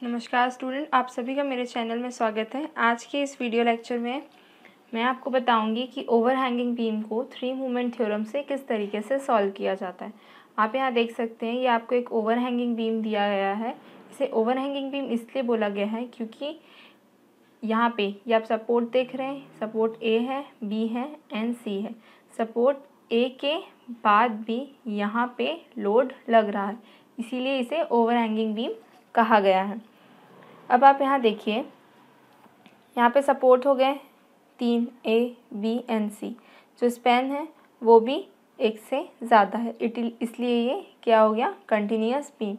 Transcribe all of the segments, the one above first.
नमस्कार स्टूडेंट, आप सभी का मेरे चैनल में स्वागत है। आज के इस वीडियो लेक्चर में मैं आपको बताऊंगी कि ओवरहैंगिंग बीम को 3 मूवमेंट थ्योरम से किस तरीके से सॉल्व किया जाता है। आप यहाँ देख सकते हैं, ये आपको एक ओवरहैंगिंग बीम दिया गया है। इसे ओवरहैंगिंग बीम इसलिए बोला गया है क्योंकि यहाँ पे ये आप सपोर्ट देख रहे हैं, सपोर्ट ए है, बी है एंड सी है। सपोर्ट ए के बाद भी यहाँ पे लोड लग रहा है, इसीलिए इसे ओवरहैंगिंग बीम कहा गया है। अब आप यहाँ देखिए, यहाँ पे सपोर्ट हो गए 3 A, B एंड C। जो स्पैन है वो भी एक से ज़्यादा है, इसलिए ये क्या हो गया, कंटिन्यूअस बीम।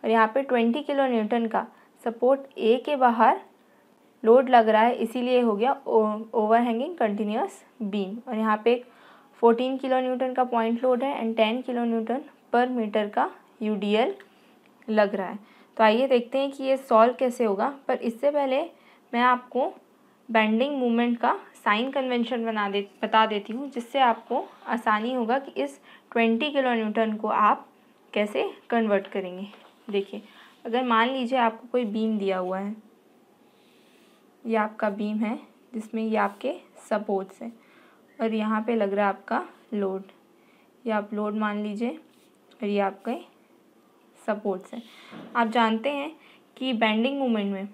और यहाँ पे 20 किलो न्यूटन का सपोर्ट A के बाहर लोड लग रहा है, इसीलिए हो गया ओवरहैंगिंग कंटिन्यूअस बीम। और यहाँ पे 14 किलो न्यूटन का पॉइंट लोड है एंड 10 किलो न्यूटन पर मीटर का UDL लग रहा है। तो आइए देखते हैं कि ये सॉल्व कैसे होगा। पर इससे पहले मैं आपको बेंडिंग मूवमेंट का साइन कन्वेंशन बता देती हूँ, जिससे आपको आसानी होगा कि इस 20 किलो न्यूटन को आप कैसे कन्वर्ट करेंगे। देखिए, अगर मान लीजिए आपको कोई बीम दिया हुआ है, ये आपका बीम है जिसमें ये आपके सपोर्ट्स हैं और यहाँ पे लग रहा है आपका लोड। ये आप लोड मान लीजिए और ये आपके सपोर्ट्स हैं। आप जानते हैं कि बेंडिंग मूवमेंट में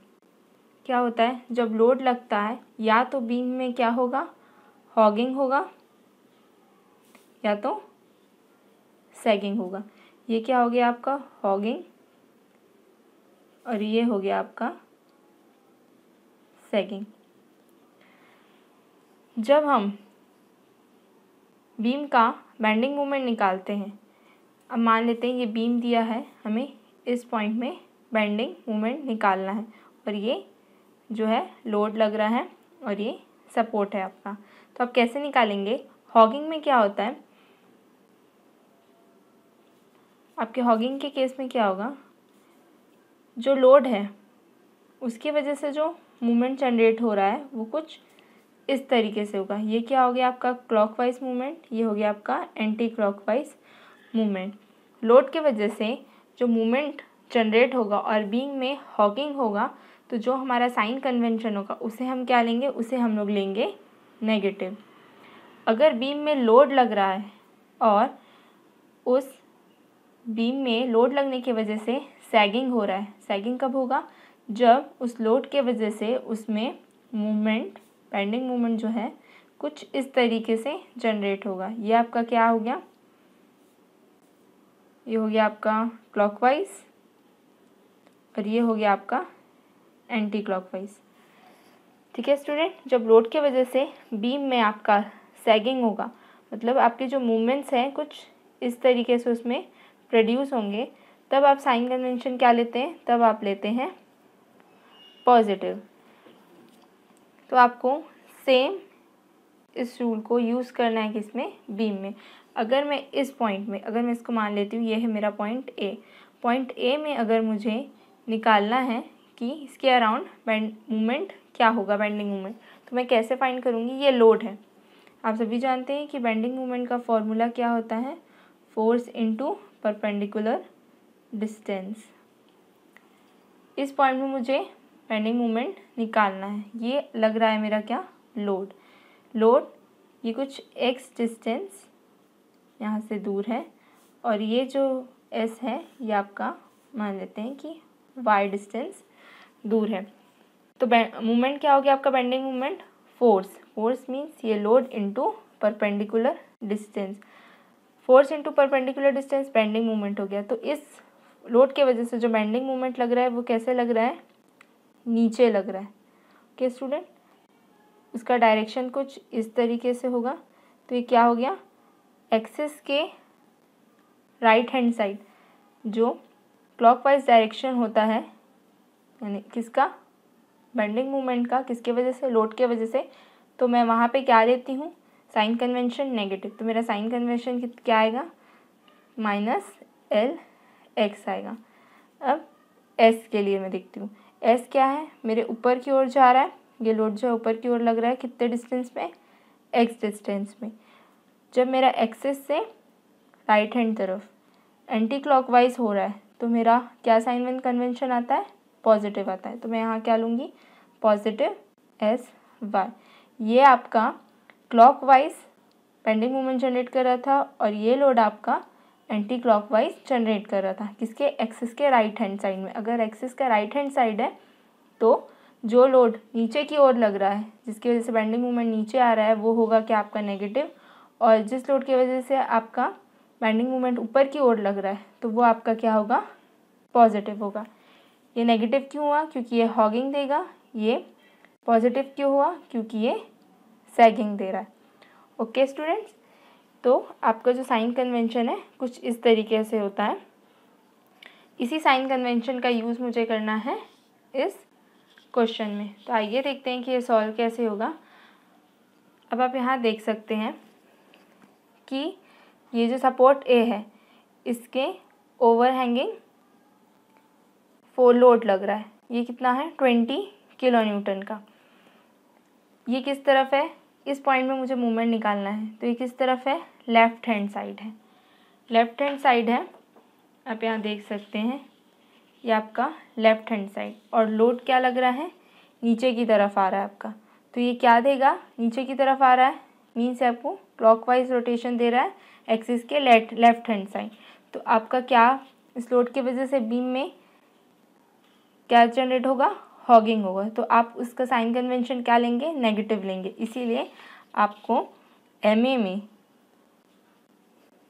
क्या होता है, जब लोड लगता है या तो बीम में क्या होगा, हॉगिंग होगा या तो सैगिंग होगा। ये क्या हो गया आपका हॉगिंग और ये हो गया आपका सैगिंग। जब हम बीम का बेंडिंग मूवमेंट निकालते हैं, अब मान लेते हैं ये बीम दिया है, हमें इस पॉइंट में बेंडिंग मूवमेंट निकालना है और ये जो है लोड लग रहा है और ये सपोर्ट है आपका। तो आप कैसे निकालेंगे? हॉगिंग में क्या होता है, आपके हॉगिंग के केस में क्या होगा, जो लोड है उसकी वजह से जो मूवमेंट जनरेट हो रहा है वो कुछ इस तरीके से होगा। ये क्या हो गया आपका क्लॉकवाइज मूवमेंट, ये हो गया आपका एंटी क्लॉकवाइज मूवमेंट। लोड के वजह से जो मूवमेंट जनरेट होगा और बीम में हॉगिंग होगा, तो जो हमारा साइन कन्वेंशन होगा उसे हम क्या लेंगे, उसे हम लोग लेंगे नेगेटिव। अगर बीम में लोड लग रहा है और उस बीम में लोड लगने की वजह से सैगिंग हो रहा है, सैगिंग कब होगा, जब उस लोड के वजह से उसमें मूवमेंट, बेंडिंग मूवमेंट जो है कुछ इस तरीके से जनरेट होगा। ये आपका क्या हो गया, ये हो गया आपका क्लॉकवाइज और ये हो गया आपका एंटी क्लॉकवाइज। ठीक है स्टूडेंट, जब लोड के वजह से बीम में आपका सैगिंग होगा, मतलब आपके जो मूवमेंट्स हैं कुछ इस तरीके से उसमें प्रोड्यूस होंगे, तब आप साइन कन्वेंशन क्या लेते हैं, तब आप लेते हैं पॉजिटिव। तो आपको सेम इस रूल को यूज़ करना है किसमें, बीम में। अगर मैं इस पॉइंट में, अगर मैं इसको मान लेती हूँ ये है मेरा पॉइंट ए, पॉइंट ए में अगर मुझे निकालना है कि इसके अराउंड मूवमेंट क्या होगा, बेंडिंग मूवमेंट, तो मैं कैसे फाइंड करूँगी, ये लोड है। आप सभी जानते हैं कि बेंडिंग मूवमेंट का फॉर्मूला क्या होता है, फोर्स इनटू परपेंडिकुलर डिस्टेंस। इस पॉइंट में मुझे बेंडिंग मूवमेंट निकालना है। ये लग रहा है मेरा क्या, लोड। लोड ये कुछ x डिस्टेंस यहाँ से दूर है और ये जो s है ये आपका मान लेते हैं कि y डिस्टेंस दूर है। तो मूवमेंट क्या हो गया आपका, bending movement, force. Force means ये load into perpendicular distance. Force into perpendicular distance bending movement हो गया। तो इस लोड के वजह से जो बेंडिंग मूवमेंट लग रहा है वो कैसे लग रहा है, नीचे लग रहा है। ओके स्टूडेंट, उसका डायरेक्शन कुछ इस तरीके से होगा। तो ये क्या हो गया, एक्सिस के राइट हैंड साइड जो क्लॉकवाइज डायरेक्शन होता है, यानी किसका, बेंडिंग मूवमेंट का, किसके वजह से, लोड के वजह से, तो मैं वहाँ पे क्या लेती हूँ, साइन कन्वेंशन नेगेटिव। तो मेरा साइन कन्वेंशन क्या आएगा, -LX आएगा। अब S के लिए मैं देखती हूँ, S क्या है, मेरे ऊपर की ओर जा रहा है, ये लोड जो है ऊपर की ओर लग रहा है, कितने डिस्टेंस में, x डिस्टेंस में। जब मेरा एक्सिस से राइट हैंड तरफ एंटी क्लॉकवाइज हो रहा है तो मेरा क्या साइन कन्वेंशन आता है, पॉजिटिव आता है। तो मैं यहाँ क्या लूँगी, पॉजिटिव SY। ये आपका क्लॉकवाइज बेंडिंग मोमेंट जनरेट कर रहा था और ये लोड आपका एंटी क्लॉकवाइज जनरेट कर रहा था, किसके, एक्सिस के राइट हैंड साइड में। अगर एक्सिस का राइट हैंड साइड है तो जो लोड नीचे की ओर लग रहा है, जिसकी वजह से बेंडिंग मोमेंट नीचे आ रहा है, वो होगा क्या, आपका नेगेटिव। और जिस लोड की वजह से आपका बेंडिंग मोमेंट ऊपर की ओर लग रहा है तो वो आपका क्या होगा, पॉजिटिव होगा। ये नेगेटिव क्यों हुआ, क्योंकि ये हॉगिंग देगा। ये पॉजिटिव क्यों हुआ, क्योंकि ये सैगिंग दे रहा है। ओके स्टूडेंट्स, तो आपका जो साइन कन्वेंशन है कुछ इस तरीके से होता है। इसी साइन कन्वेंशन का यूज़ मुझे करना है इस क्वेश्चन में। तो आइए देखते हैं कि ये सॉल्व कैसे होगा। अब आप यहाँ देख सकते हैं कि ये जो सपोर्ट A है इसके ओवरहैंगिंग 4 लोड लग रहा है। ये कितना है, 20 किलो न्यूटन का। ये किस तरफ है, इस पॉइंट में मुझे मूवमेंट निकालना है। तो ये किस तरफ है, लेफ़्ट हैंड साइड है, लेफ़्ट हैंड साइड है। आप यहाँ देख सकते हैं ये आपका लेफ़्ट हैंड साइड, और लोड क्या लग रहा है, नीचे की तरफ आ रहा है आपका। तो ये क्या देगा, नीचे की तरफ आ रहा है, मीन्स आपको क्लॉकवाइज रोटेशन दे रहा है एक्सिस के लेफ़्ट हैंड साइड। तो आपका क्या, इस लोड की वजह से बीम में क्या जनरेट होगा, हॉगिंग होगा। तो आप उसका साइन कन्वेंशन क्या लेंगे, नेगेटिव लेंगे। इसीलिए आपको MA में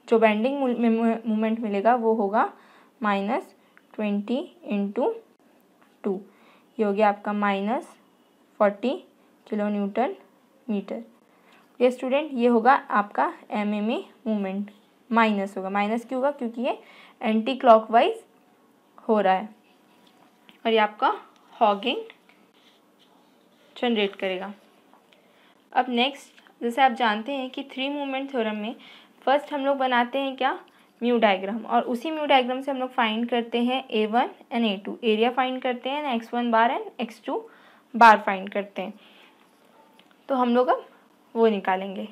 जो बेंडिंग मोमेंट मिलेगा वो होगा -20 × 2। ये हो गया आपका -40 किलो न्यूटन मीटर। ये स्टूडेंट, ये होगा आपका MA में मूवमेंट, माइनस होगा। माइनस क्यों होगा, क्योंकि ये एंटी क्लॉकवाइज हो रहा है और ये आपका हॉगिंग जनरेट करेगा। अब नेक्स्ट, जैसे आप जानते हैं कि 3 मूवमेंट थ्योरम में फर्स्ट हम लोग बनाते हैं क्या, म्यू डायग्राम, और उसी म्यू डायग्राम से हम लोग फाइंड करते हैं A1 and A2, area find करते हैं, x1 bar and x2 bar find करते हैं। तो हम लोग अब वो निकालेंगे।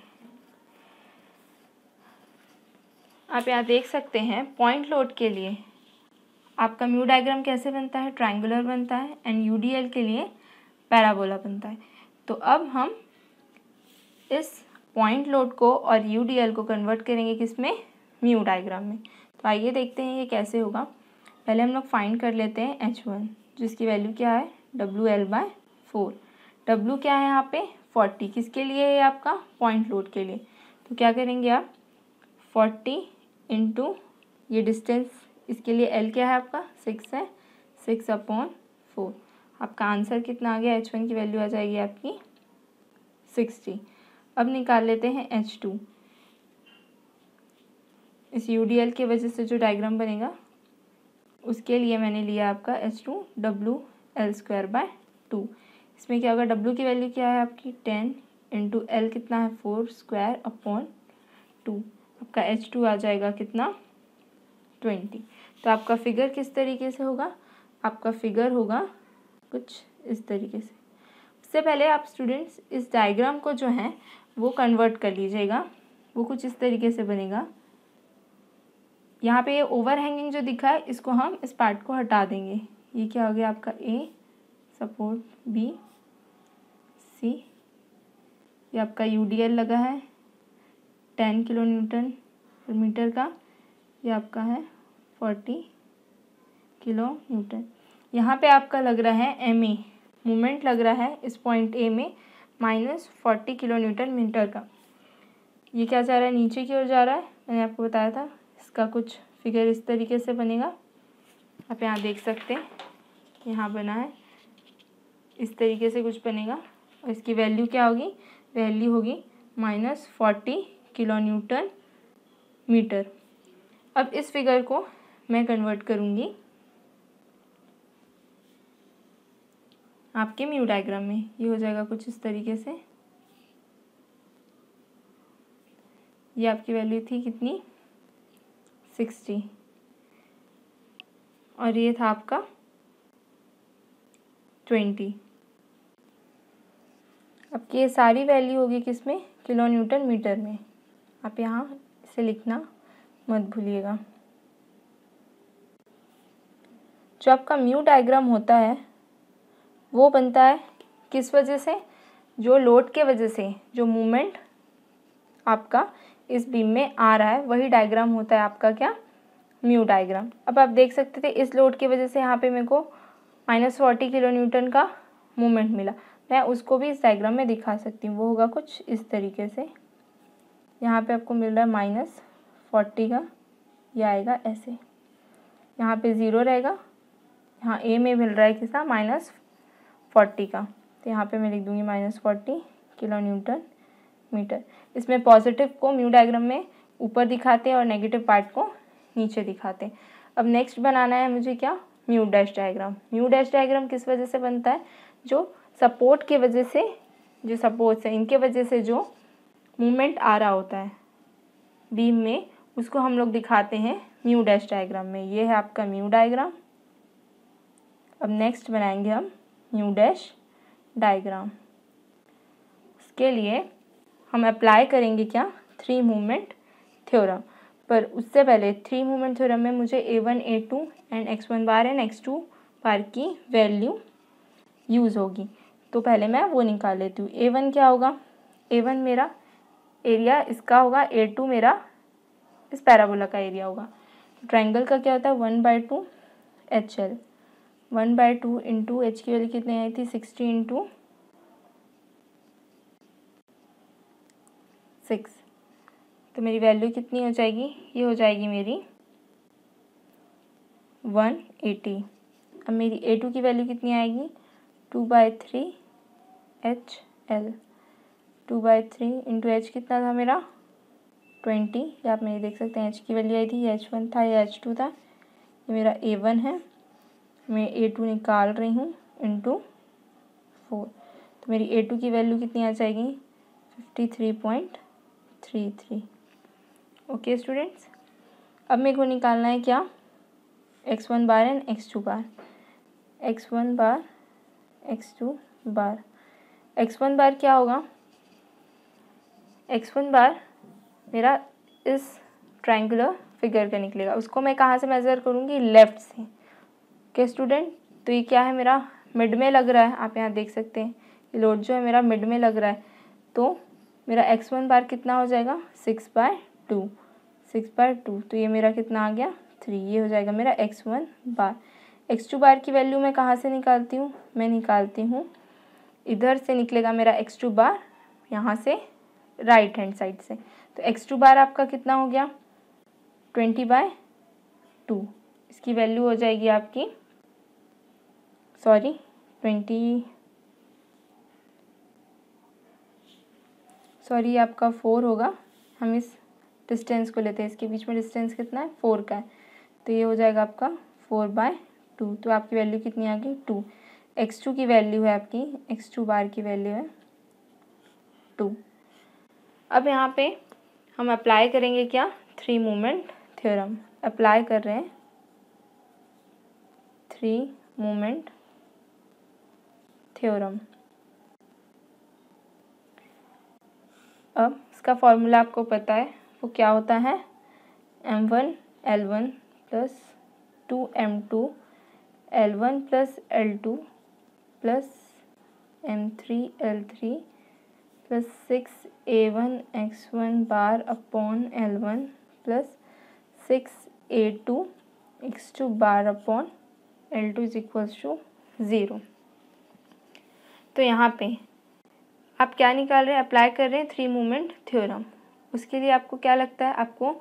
आप यहाँ देख सकते हैं पॉइंट लोड के लिए आपका म्यू डायग्राम कैसे बनता है, ट्रायंगुलर बनता है, एंड UDL के लिए पैराबोला बनता है। तो अब हम इस पॉइंट लोड को और UDL को कन्वर्ट करेंगे किसमें, म्यू डायग्राम में। तो आइए देखते हैं ये कैसे होगा। पहले हम लोग फाइंड कर लेते हैं H1, जिसकी वैल्यू क्या है, WL/4। W क्या है यहाँ पे, 40, किसके लिए है आपका, पॉइंट लोड के लिए। तो क्या करेंगे आप, 40 × ये डिस्टेंस, इसके लिए L क्या है आपका, 6 है, 6/4। आपका आंसर कितना आ गया, H1 की वैल्यू आ जाएगी आपकी 60। अब निकाल लेते हैं H2। इस UDL की वजह से जो डायग्राम बनेगा उसके लिए मैंने लिया आपका H2 WL²/2। इसमें क्या होगा, W की वैल्यू क्या है आपकी 10 × L कितना है 4²/2। आपका H2 आ जाएगा कितना, 20। तो आपका फिगर किस तरीके से होगा, आपका फिगर होगा कुछ इस तरीके से। उससे पहले आप स्टूडेंट्स इस डायग्राम को जो है वो कन्वर्ट कर लीजिएगा। वो कुछ इस तरीके से बनेगा। यहाँ पे ये ओवरहैंगिंग जो दिखा है इसको हम इस पार्ट को हटा देंगे। ये क्या हो गया आपका A, सपोर्ट B, C, ये आपका UDL लगा है 10 किलो न्यूटन मीटर का, ये आपका है 40 किलो न्यूटन। यहाँ पे आपका लग रहा है MA, मोमेंट लग रहा है इस पॉइंट A में -40 किलो न्यूटन मीटर का। ये क्या जा रहा है, नीचे की ओर जा रहा है। मैंने आपको बताया था इसका कुछ फिगर इस तरीके से बनेगा। आप यहाँ देख सकते हैं, यहाँ बना है, इस तरीके से कुछ बनेगा। और इसकी वैल्यू क्या होगी, वैल्यू होगी -40 किलो न्यूटन मीटर। अब इस फिगर को मैं कन्वर्ट करूँगी आपके म्यू डायग्राम में। ये हो जाएगा कुछ इस तरीके से। ये आपकी वैल्यू थी कितनी, 60, और ये था आपका 20। अब ये सारी वैल्यू होगी किसमें, किलो न्यूटन मीटर में। आप यहाँ इसे लिखना मत भूलिएगा। जो आपका म्यू डायग्राम होता है वो बनता है किस वजह से, जो लोड के वजह से जो मूवमेंट आपका इस बीम में आ रहा है वही डायग्राम होता है आपका क्या, म्यू डायग्राम। अब आप देख सकते थे इस लोड की वजह से यहाँ पे मेरे को -40 किलो न्यूटन का मूवमेंट मिला। मैं उसको भी इस डायग्राम में दिखा सकती हूँ, वो होगा कुछ इस तरीके से। यहाँ पे आपको मिल रहा है -40 का, यह आएगा ऐसे, यहाँ पे 0 रहेगा, यहाँ ए में मिल रहा है कितना -40 का, तो यहाँ पे मैं लिख दूँगी -40 किलो न्यूटन मीटर। इसमें पॉजिटिव को म्यू डायग्राम में ऊपर दिखाते हैं और नेगेटिव पार्ट को नीचे दिखाते हैं। अब नेक्स्ट बनाना है मुझे क्या, mu dash diagram. Mu dash diagram किस वजह से बनता है, जो सपोर्ट के वजह से, जो सपोर्ट्स हैं इनके वजह से जो मूवमेंट आ रहा होता है बीम में, उसको हम लोग दिखाते हैं म्यू डैश डायग्राम में। ये है आपका म्यू डायग्राम। अब नेक्स्ट बनाएंगे हम म्यू डैश डायग्राम। उसके लिए हम अप्लाई करेंगे क्या, 3 मूवमेंट थ्योरम। पर उससे पहले 3 मूवमेंट थ्योरम में मुझे A1, A2 and x1 bar and x2 बार की वैल्यू यूज़ होगी, तो पहले मैं वो निकाल लेती हूँ। A1 क्या होगा, A1 मेरा एरिया इसका होगा, A2 मेरा इस पैराबोला का एरिया होगा। ट्रायंगल का क्या होता है, 1/2 HL, 1/2 इंटू H की वैल्यू कितनी आई थी, 60 इंटू 6, तो मेरी वैल्यू कितनी हो जाएगी, ये हो जाएगी मेरी 180। अब मेरी A2 की वैल्यू कितनी आएगी, 2/3 HL, 2/3 इंटू H कितना था मेरा 20, या आप मेरे देख सकते हैं H की वैल्यू आई थी, H1 था या H2 था, ये मेरा A1 है, मैं A2 निकाल रही हूँ इंटू 4, तो मेरी A2 की वैल्यू कितनी आ जाएगी 53.33। ओके स्टूडेंट्स, अब मेरे को निकालना है क्या, x1 bar and x2 bar. x1 bar x2 bar, x1 बार क्या होगा, x1 बार मेरा इस ट्रायंगुलर फिगर का निकलेगा, उसको मैं कहाँ से मेज़र करूँगी, लेफ़्ट से। ओके स्टूडेंट, तो ये क्या है, मेरा मिड में लग रहा है, आप यहाँ देख सकते हैं ये लोड जो है मेरा मिड में लग रहा है, तो मेरा x1 बार कितना हो जाएगा 6/2, 6/2, तो ये मेरा कितना आ गया 3, ये हो जाएगा मेरा x1 बार। x2 बार की वैल्यू मैं कहाँ से निकालती हूँ, मैं निकालती हूँ इधर से निकलेगा मेरा x2 बार, यहाँ से राइट हैंड साइड से, तो x2 बार आपका कितना हो गया 20/2, इसकी वैल्यू हो जाएगी आपकी 20 आपका 4 होगा, हम इस डिस्टेंस को लेते हैं, इसके बीच में डिस्टेंस कितना है 4 का है, तो ये हो जाएगा आपका 4/2, तो आपकी वैल्यू कितनी आ गई 2। x2 की वैल्यू है आपकी, x2 बार की वैल्यू है 2। अब यहाँ पे हम अप्लाई करेंगे क्या, 3 मूवमेंट थ्योरम। अप्लाई कर रहे हैं 3 मूवमेंट थ्योरम। अब इसका फॉर्मूला आपको पता है, वो क्या होता है, m1 L1 plus 2m2 L1 plus L2 plus m3 L3 plus 6a1 x1 bar upon L1 plus 6a2 x2 bar upon L2 is equals to 0। तो यहाँ पे आप क्या निकाल रहे हैं, अप्लाई कर रहे हैं 3 मूवमेंट थ्योरम। उसके लिए आपको क्या लगता है, आपको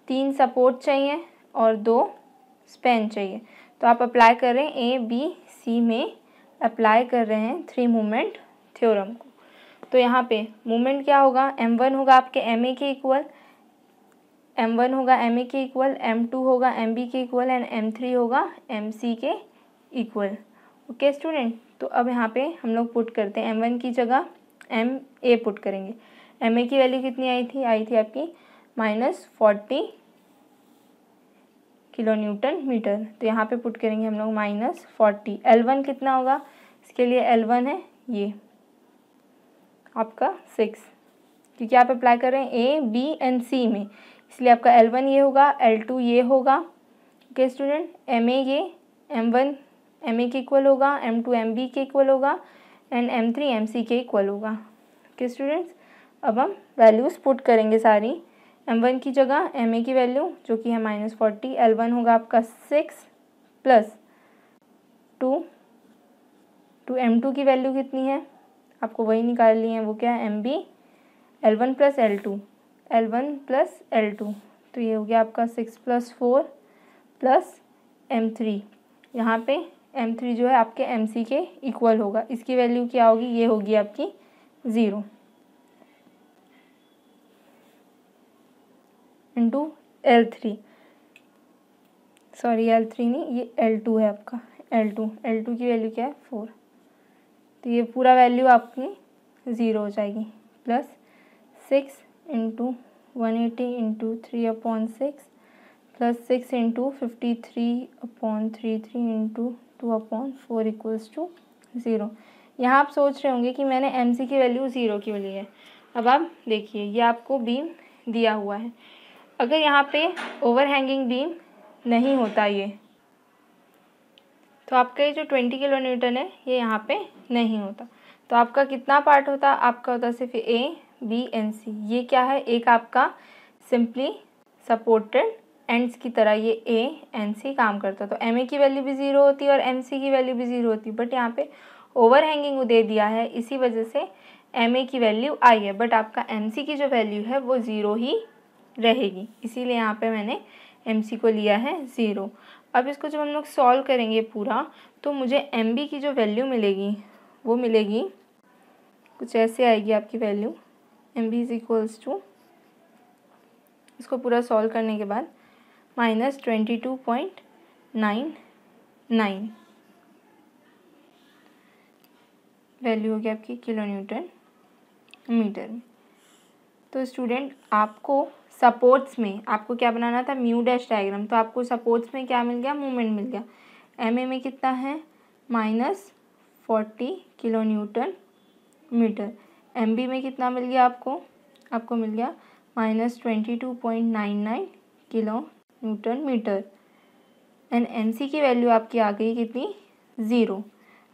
3 सपोर्ट चाहिए और 2 स्पैन चाहिए, तो आप अप्लाई कर रहे हैं ए बी सी में अप्लाई कर रहे हैं 3 मूवमेंट थ्योरम को। तो यहाँ पे मूवमेंट क्या होगा, m1 होगा आपके ma के इक्वल, m1 होगा ma के इक्वल, m2 होगा mb के इक्वल एंड m3 होगा mc के इक्वल। ओके स्टूडेंट, तो अब यहाँ पे हम लोग पुट करते हैं, m1 की जगह ma पुट करेंगे। ma की वैल्यू कितनी आई थी आपकी -40 किलो न्यूटन मीटर, तो यहाँ पे पुट करेंगे हम लोग -40। L1 कितना होगा, इसके लिए L1 है ये आपका 6, क्योंकि आप अप्लाई कर रहे हैं ए बी एंड सी में, इसलिए आपका L1 ये होगा, L2 ये होगा। ओके स्टूडेंट, ma ये M1 MA के इक्वल होगा, M2 MB के इक्वल होगा एंड M3 MC के इक्वल होगा। ओके स्टूडेंट्स, अब हम वैल्यूज़ पुट करेंगे सारी। M1 की जगह MA की वैल्यू जो कि है -40, L1 होगा आपका 6 प्लस 2 M2 की वैल्यू कितनी है आपको वही निकालनी है, वो क्या है MB, L1 प्लस L2, तो ये हो गया आपका 6 + 4 प्लस M3। यहाँ पे M3 जो है आपके MC के इक्वल होगा, इसकी वैल्यू क्या होगी, ये होगी आपकी 0 इंटू L3, सॉरी L3 नहीं, ये L2 है आपका, L2 की वैल्यू क्या है 4, तो ये पूरा वैल्यू आपकी 0 हो जाएगी, plus 6 into 180 into 3/6 plus 6 into 53/33 into 2/4 equals to 0। यहाँ आप सोच रहे होंगे कि मैंने MC की वैल्यू 0 क्यों ली है। अब आप देखिए, ये आपको बीम दिया हुआ है, अगर यहाँ पे ओवरहैंगिंग बीम नहीं होता ये, तो आपका ये जो 20 किलो न्यूटन है ये यहाँ पे नहीं होता, तो आपका कितना पार्ट होता, आपका होता सिर्फ A B and C। ये क्या है, एक आपका सिंपली सपोर्टेड एंड्स की तरह ये A and C काम करता, तो MA की वैल्यू भी 0 होती है और MC की वैल्यू भी 0 होती है, बट यहाँ पे ओवरहैंगिंग दे दिया है, इसी वजह से MA की वैल्यू आई है, बट आपका MC की जो वैल्यू है वो 0 ही रहेगी, इसीलिए यहाँ पे मैंने MC को लिया है 0। अब इसको जब हम लोग सॉल्व करेंगे पूरा, तो मुझे MB की जो वैल्यू मिलेगी वो मिलेगी कुछ ऐसे आएगी आपकी value, MB is equals to, इसको पूरा सॉल्व करने के बाद -22.99 वैल्यू होगी आपकी किलो न्यूटन मीटर में। तो स्टूडेंट, आपको सपोर्ट्स में आपको क्या बनाना था, म्यू डैश डायग्राम, तो आपको सपोर्ट्स में क्या मिल गया, मूवमेंट मिल गया। MA में कितना है -40 किलो न्यूटन मीटर, MB में कितना मिल गया आपको मिल गया -22.99 kilo newton metre and MC की वैल्यू आपकी आ गई कितनी, 0।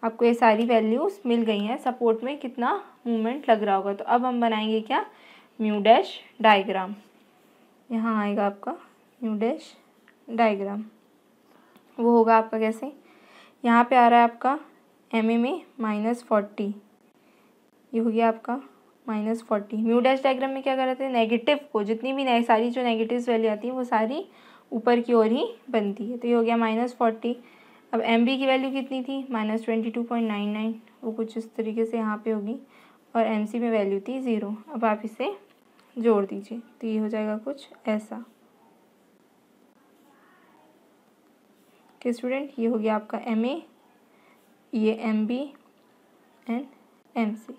आपको ये सारी वैल्यूज़ मिल गई हैं, सपोर्ट में कितना मूवमेंट लग रहा होगा। तो अब हम बनाएंगे क्या, म्यू डैश डायग्राम। यहाँ आएगा आपका म्यू डैश डायग्राम, वो होगा आपका कैसे, यहाँ पे आ रहा है आपका MA में -40, ये हो गया आपका -40। म्यू डैश डायग्राम में क्या कर रहे थे, नेगेटिव को, जितनी भी नई सारी जो नेगेटिव वैल्यू आती है वो सारी ऊपर की ओर ही बनती है, तो ये हो गया -40। अब MB की वैल्यू कितनी थी, -22.99, वो कुछ इस तरीके से यहाँ पे होगी, और MC में वैल्यू थी 0। अब आप इसे जोड़ दीजिए, तो ये हो जाएगा कुछ ऐसा। कि स्टूडेंट, ये हो गया आपका MA, ये MB and MC।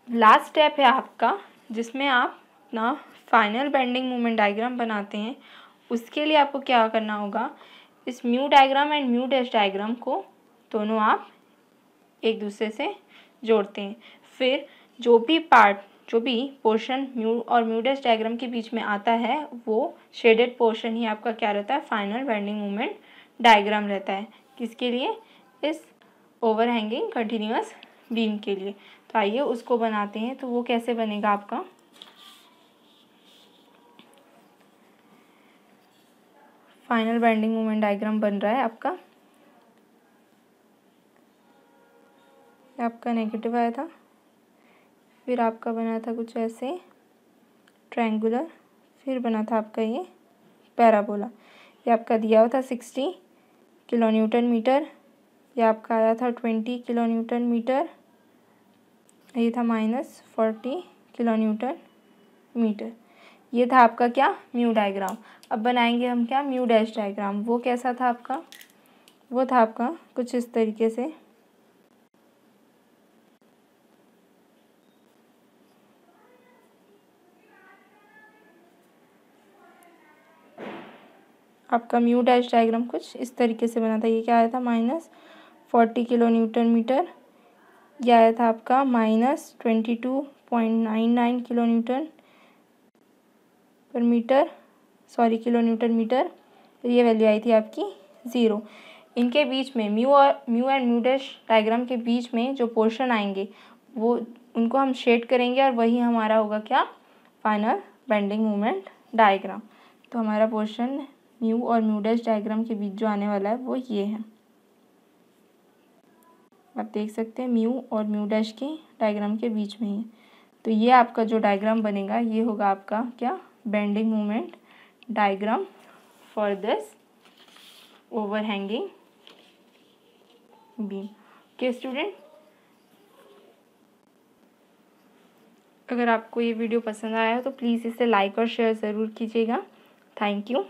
Last step है आपका, जिसमें आप अपना फाइनल बेंडिंग मोमेंट डायग्राम बनाते हैं। उसके लिए आपको क्या करना होगा, इस mu diagram and mu dash diagram को दोनों आप एक दूसरे से जोड़ते हैं, फिर जो भी पोर्शन म्यू और म्यू डैश डायग्राम के बीच में आता है वो शेडेड पोर्शन ही आपका क्या रहता है, फाइनल बेंडिंग मोमेंट डायग्राम रहता है। किसके लिए, इस ओवरहैंगिंग कंटिन्यूअस बीम के लिए। तो आइए उसको बनाते हैं, तो वो कैसे बनेगा आपका, फाइनल बेंडिंग मोमेंट डायग्राम बन रहा है आपका नेगेटिव आया था, फिर आपका बना था कुछ ऐसे ट्रायंगुलर, फिर बना था आपका ये पैराबोला। ये आपका दिया हुआ था 60 किलो न्यूटन मीटर, ये आपका आया था 20 किलो न्यूटन मीटर, ये था -40 किलो न्यूटन मीटर। ये था आपका क्या, म्यू डायग्राम। अब बनाएंगे हम क्या, म्यू डैश डायग्राम। वो कैसा था आपका, वो था आपका कुछ इस तरीके से। आपका म्यू डैश डायग्राम कुछ इस तरीके से बना था। ये क्या आया था, -40 किलो न्यूटन मीटर, यह आया था आपका -22.99 किलो न्यूटन पर मीटर, किलो न्यूटन मीटर, ये वैल्यू आई थी आपकी 0। इनके बीच में mu and mu dash diagram के बीच में जो पोर्शन आएंगे वो उनको हम शेड करेंगे और वही हमारा होगा क्या, फाइनल बेंडिंग मोमेंट डायग्राम। तो हमारा पोर्शन म्यू और म्यू डैश डायग्राम के बीच जो आने वाला है वो ये है। आप देख सकते हैं म्यू और म्यू डैश के डायग्राम के बीच में ही। तो ये आपका जो डायग्राम बनेगा ये होगा आपका क्या, bending moment diagram for this overhanging beam. Okay student, अगर आपको ये वीडियो पसंद आया हो तो प्लीज़ इसे लाइक और शेयर ज़रूर कीजिएगा। Thank you.